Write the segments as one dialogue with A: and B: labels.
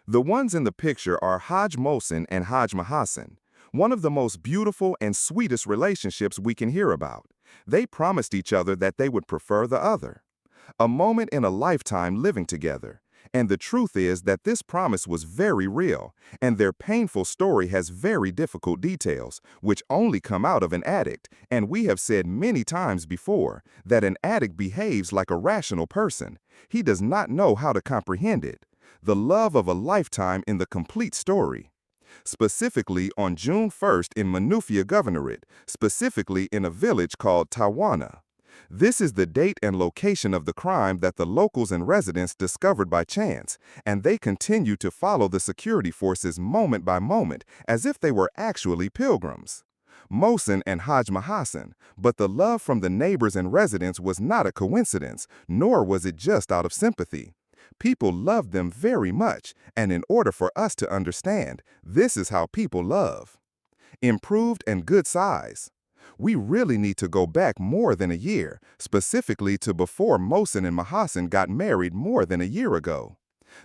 A: The ones in the picture are Hajj Mohsen and Hajj Mohasen, one of the most beautiful and sweetest relationships we can hear about. They promised each other that they would prefer the other. A moment in a lifetime living together. And the truth is that this promise was very real, and their painful story has very difficult details, which only come out of an addict, and we have said many times before that an addict behaves like a rational person. He does not know how to comprehend it. The love of a lifetime in the complete story. Specifically on June 1st in Menoufia Governorate, specifically in a village called Tawana. This is the date and location of the crime that the locals and residents discovered by chance, and they continue to follow the security forces moment by moment as if they were actually pilgrims. Mohsen and Hajj Mohasen, but the love from the neighbors and residents was not a coincidence, nor was it just out of sympathy. People loved them very much, and in order for us to understand, this is how people love. Improved and good size. We really need to go back more than a year, specifically to before Mohsen and Mohasen got married more than a year ago.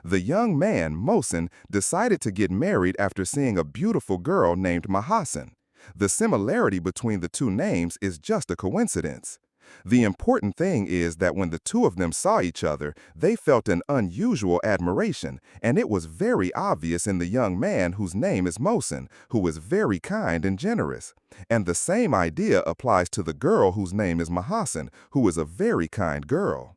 A: The young man, Mohsen, decided to get married after seeing a beautiful girl named Mohasen. The similarity between the two names is just a coincidence. The important thing is that when the two of them saw each other, they felt an unusual admiration, and it was very obvious in the young man whose name is Mohsen, who is very kind and generous. And the same idea applies to the girl whose name is Mohasen, who is a very kind girl.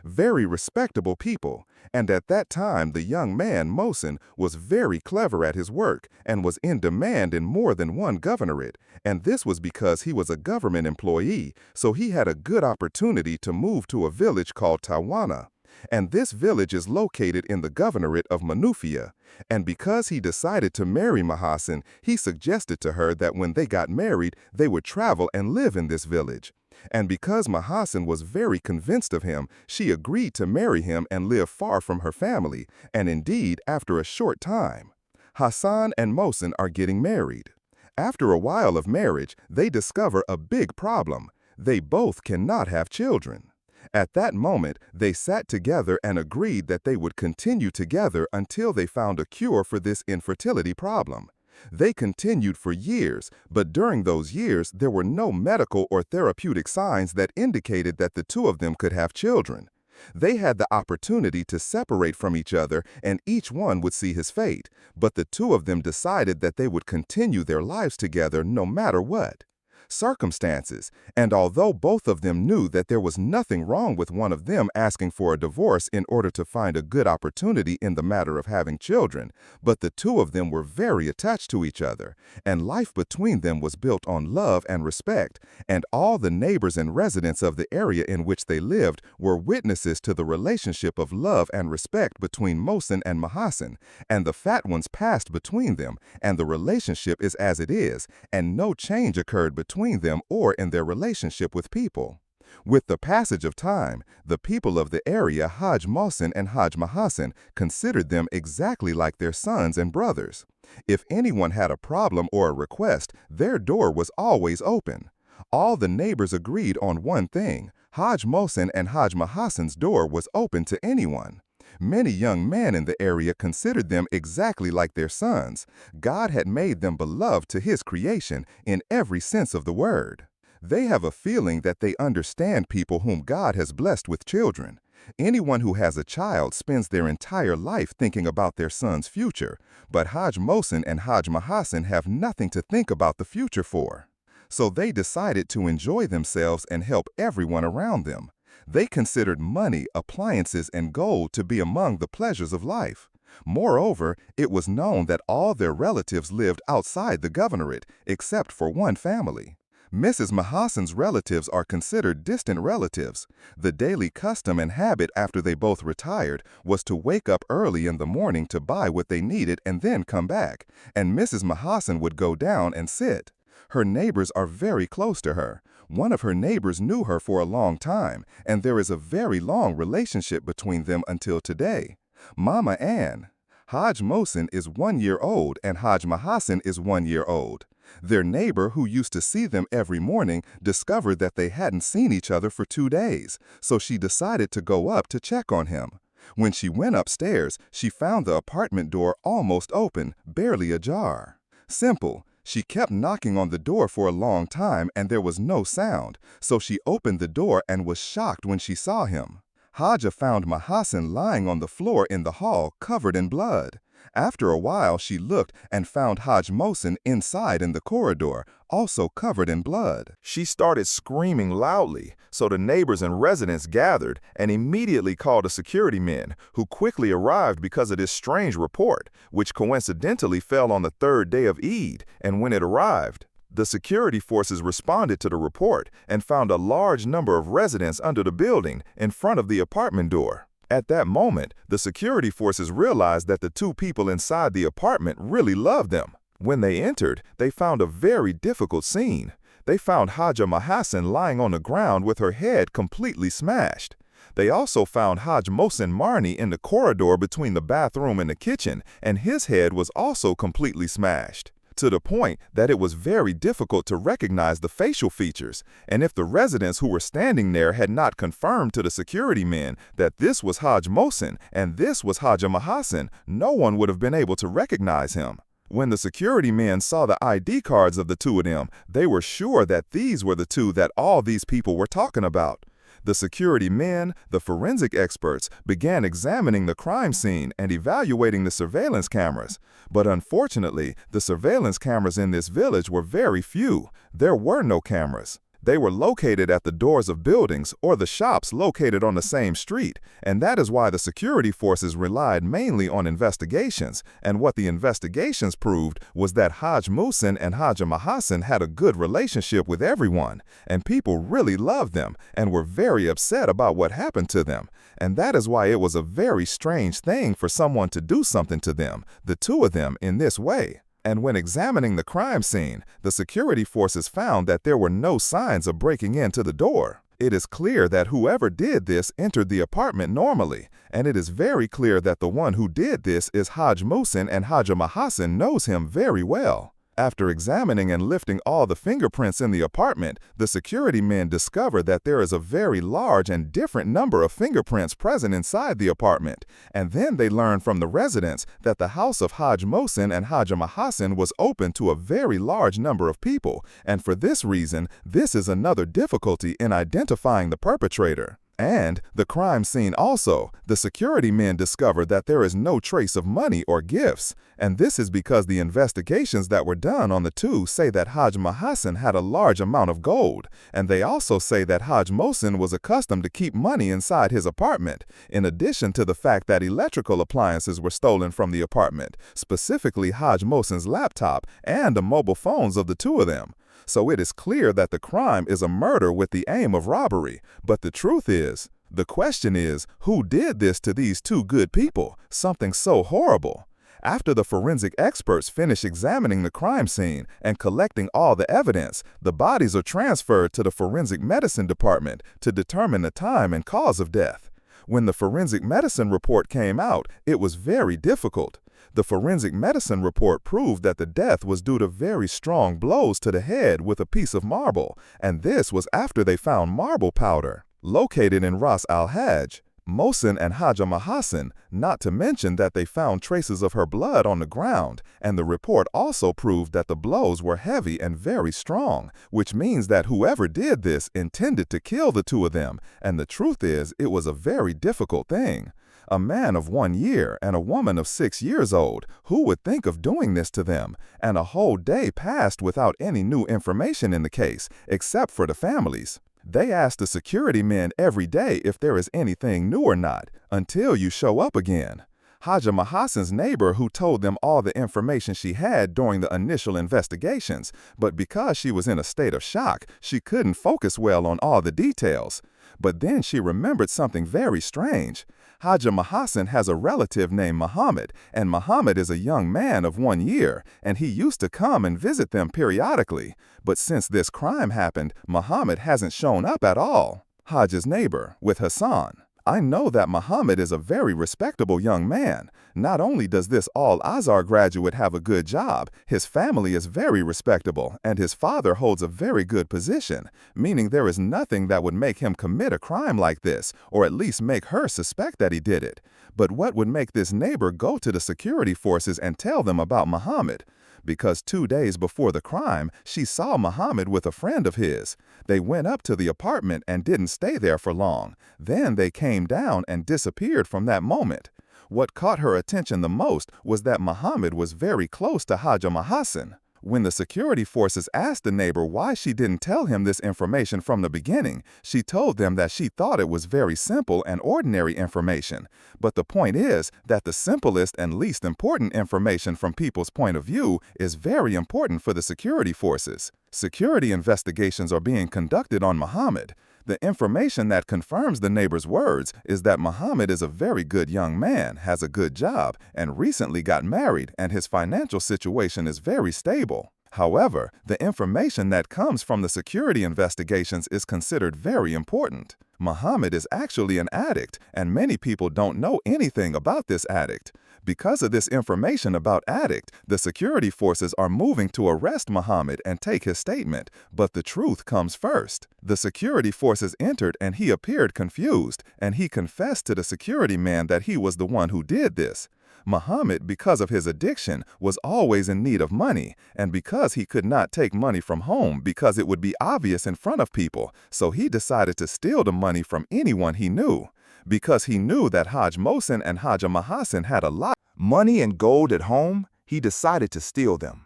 A: Very respectable people, and at that time the young man, Mohsen, was very clever at his work and was in demand in more than one governorate, and this was because he was a government employee, so he had a good opportunity to move to a village called Tawana. And this village is located in the governorate of Menoufia. And because he decided to marry Mohasen, he suggested to her that when they got married, they would travel and live in this village. And because Mohasen was very convinced of him, she agreed to marry him and live far from her family, and indeed, after a short time, Hassan and Mohsen are getting married. After a while of marriage, they discover a big problem. They both cannot have children. At that moment, they sat together and agreed that they would continue together until they found a cure for this infertility problem. They continued for years, but during those years, there were no medical or therapeutic signs that indicated that the two of them could have children. They had the opportunity to separate from each other and each one would see his fate, but the two of them decided that they would continue their lives together no matter what. Circumstances, and although both of them knew that there was nothing wrong with one of them asking for a divorce in order to find a good opportunity in the matter of having children, but the two of them were very attached to each other, and life between them was built on love and respect, and all the neighbors and residents of the area in which they lived were witnesses to the relationship of love and respect between Mohsen and Mohasen, and the fat ones passed between them, and the relationship is as it is, and no change occurred between them or in their relationship with people. With the passage of time, the people of the area Hajj Mohsen and Hajj Mohasen considered them exactly like their sons and brothers. If anyone had a problem or a request, their door was always open. All the neighbors agreed on one thing: Hajj Mohsen and Hajj Mohasen's door was open to anyone. Many young men in the area considered them exactly like their sons. God had made them beloved to His creation in every sense of the word. They have a feeling that they understand people whom God has blessed with children. Anyone who has a child spends their entire life thinking about their son's future, but Hajj Mohsen and Hajj Mohasen have nothing to think about the future for. So they decided to enjoy themselves and help everyone around them. They considered money, appliances, and gold to be among the pleasures of life. Moreover, it was known that all their relatives lived outside the governorate, except for one family. Mrs. Mohasen's relatives are considered distant relatives. The daily custom and habit after they both retired was to wake up early in the morning to buy what they needed and then come back, and Mrs. Mohasen would go down and sit. Her neighbors are very close to her. One of her neighbors knew her for a long time, and there is a very long relationship between them until today. Mama Ann. Hajj Mohsen is 1 year old and Hajj Mohasen is 1 year old. Their neighbor, who used to see them every morning, discovered that they hadn't seen each other for 2 days, so she decided to go up to check on him. When she went upstairs, she found the apartment door almost open, barely ajar. Simple. She kept knocking on the door for a long time and there was no sound, so she opened the door and was shocked when she saw him. Hajjah found Mohasen lying on the floor in the hall, covered in blood. After a while, she looked and found Hajj Mohsen inside in the corridor, also covered in blood. She started screaming loudly, so the neighbors and residents gathered and immediately called the security men, who quickly arrived because of this strange report, which coincidentally fell on the third day of Eid, and when it arrived, the security forces responded to the report and found a large number of residents under the building in front of the apartment door. At that moment, the security forces realized that the two people inside the apartment really loved them. When they entered, they found a very difficult scene. They found Hajjah Mohasen lying on the ground with her head completely smashed. They also found Hajj Mohsen Marni in the corridor between the bathroom and the kitchen, and his head was also completely smashed, to the point that it was very difficult to recognize the facial features, and if the residents who were standing there had not confirmed to the security men that this was Hajj Mohsen and this was Hajjah Mohasen, no one would have been able to recognize him. When the security men saw the ID cards of the two of them, they were sure that these were the two that all these people were talking about. The security men, the forensic experts, began examining the crime scene and evaluating the surveillance cameras. But unfortunately, the surveillance cameras in this village were very few. There were no cameras. They were located at the doors of buildings or the shops located on the same street, and that is why the security forces relied mainly on investigations, and what the investigations proved was that Hajj Mohsen and Hajjah Mohasen had a good relationship with everyone, and people really loved them and were very upset about what happened to them, and that is why it was a very strange thing for someone to do something to them, the two of them, in this way. And when examining the crime scene, the security forces found that there were no signs of breaking into the door. It is clear that whoever did this entered the apartment normally, and it is very clear that the one who did this is Hajj Mohsen and Hajjah Mohasen knows him very well. After examining and lifting all the fingerprints in the apartment, the security men discovered that there is a very large and different number of fingerprints present inside the apartment, and then they learned from the residents that the house of Hajj Mohsen and Hajjah Mohasen was open to a very large number of people, and for this reason, this is another difficulty in identifying the perpetrator. And the crime scene also, the security men discovered that there is no trace of money or gifts, and this is because the investigations that were done on the two say that Hajj Mohasen had a large amount of gold, and they also say that Hajj Mohsen was accustomed to keep money inside his apartment, in addition to the fact that electrical appliances were stolen from the apartment, specifically Hajj Mohsen's laptop and the mobile phones of the two of them. So it is clear that the crime is a murder with the aim of robbery. But the truth is, the question is, who did this to these two good people? Something so horrible. After the forensic experts finish examining the crime scene and collecting all the evidence, the bodies are transferred to the forensic medicine department to determine the time and cause of death. When the forensic medicine report came out, it was very difficult. The forensic medicine report proved that the death was due to very strong blows to the head with a piece of marble, and this was after they found marble powder located in Ras al-Hajj, Mohsen and Hajjah Mohasen, not to mention that they found traces of her blood on the ground, and the report also proved that the blows were heavy and very strong, which means that whoever did this intended to kill the two of them, and the truth is, it was a very difficult thing. A man of 1 year and a woman of 6 years old, who would think of doing this to them? And a whole day passed without any new information in the case, except for the families. They ask the security men every day if there is anything new or not, until you show up again. Hajjah Mohasen's neighbor who told them all the information she had during the initial investigations, but because she was in a state of shock, she couldn't focus well on all the details. But then she remembered something very strange. Hajjah Mohasen has a relative named Muhammad, and Muhammad is a young man of 1 year, and he used to come and visit them periodically. But since this crime happened, Muhammad hasn't shown up at all. Hajjah's neighbor, with Hassan. I know that Muhammad is a very respectable young man. Not only does this Al-Azhar graduate have a good job, his family is very respectable, and his father holds a very good position, meaning there is nothing that would make him commit a crime like this, or at least make her suspect that he did it. But what would make this neighbor go to the security forces and tell them about Muhammad? Because 2 days before the crime, she saw Muhammad with a friend of his. They went up to the apartment and didn't stay there for long. Then they came down and disappeared from that moment. What caught her attention the most was that Muhammad was very close to Hajjah Mohasen. When the security forces asked the neighbor why she didn't tell him this information from the beginning, she told them that she thought it was very simple and ordinary information. But the point is that the simplest and least important information from people's point of view is very important for the security forces. Security investigations are being conducted on Muhammad. The information that confirms the neighbor's words is that Muhammad is a very good young man, has a good job, and recently got married, and his financial situation is very stable. However, the information that comes from the security investigations is considered very important. Muhammad is actually an addict, and many people don't know anything about this addict. Because of this information about addict, the security forces are moving to arrest Muhammad and take his statement, but the truth comes first. The security forces entered and he appeared confused, and he confessed to the security man that he was the one who did this. Muhammad, because of his addiction, was always in need of money, and because he could not take money from home because it would be obvious in front of people, so he decided to steal the money from anyone he knew. Because he knew that Hajj Mohsen and Hajjah Mohasen had a lot of money and gold at home, he decided to steal them.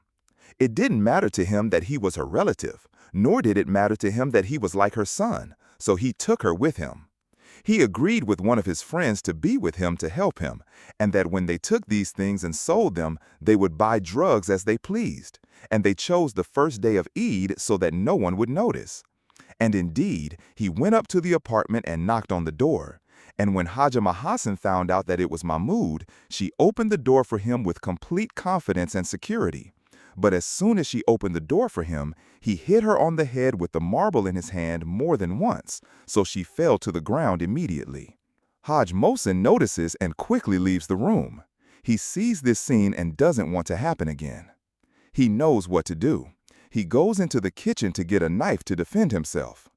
A: It didn't matter to him that he was her relative, nor did it matter to him that he was like her son, so he took her with him. He agreed with one of his friends to be with him to help him, and that when they took these things and sold them, they would buy drugs as they pleased, and they chose the first day of Eid so that no one would notice. And indeed, he went up to the apartment and knocked on the door. And when Hajjah Mohasen found out that it was Mahmoud, she opened the door for him with complete confidence and security. But as soon as she opened the door for him, he hit her on the head with the marble in his hand more than once, so she fell to the ground immediately. Hajj Mohsen notices and quickly leaves the room. He sees this scene and doesn't want to happen again. He knows what to do. He goes into the kitchen to get a knife to defend himself.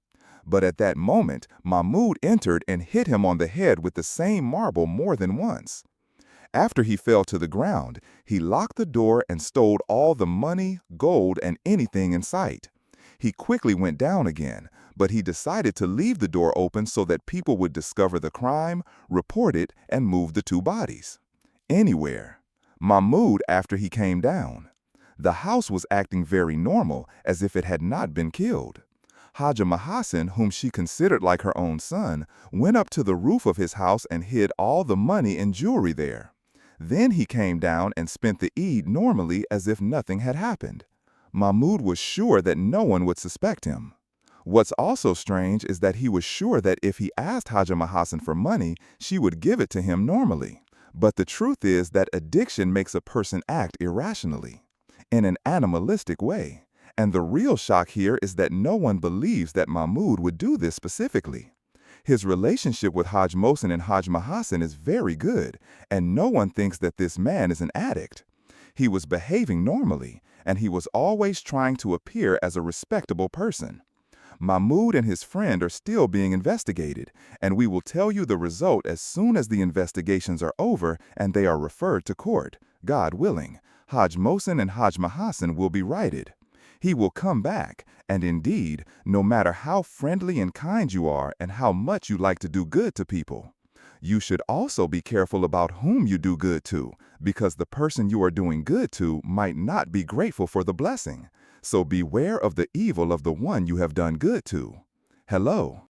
A: But at that moment, Mahmoud entered and hit him on the head with the same marble more than once. After he fell to the ground, he locked the door and stole all the money, gold, and anything in sight. He quickly went down again, but he decided to leave the door open so that people would discover the crime, report it, and move the two bodies. Anywhere. Mahmoud after he came down. The house was acting very normal, as if it had not been killed. Hajjah Mohasen, whom she considered like her own son, went up to the roof of his house and hid all the money and jewelry there. Then he came down and spent the Eid normally as if nothing had happened. Mahmoud was sure that no one would suspect him. What's also strange is that he was sure that if he asked Hajjah Mohasen for money, she would give it to him normally. But the truth is that addiction makes a person act irrationally, in an animalistic way. And the real shock here is that no one believes that Mahmoud would do this specifically. His relationship with Hajj Mohsen and Hajj Mohasen is very good, and no one thinks that this man is an addict. He was behaving normally, and he was always trying to appear as a respectable person. Mahmoud and his friend are still being investigated, and we will tell you the result as soon as the investigations are over and they are referred to court. God willing, Hajj Mohsen and Hajj Mohasen will be righted. He will come back, and indeed, no matter how friendly and kind you are and how much you like to do good to people, you should also be careful about whom you do good to, because the person you are doing good to might not be grateful for the blessing. So beware of the evil of the one you have done good to. Hello.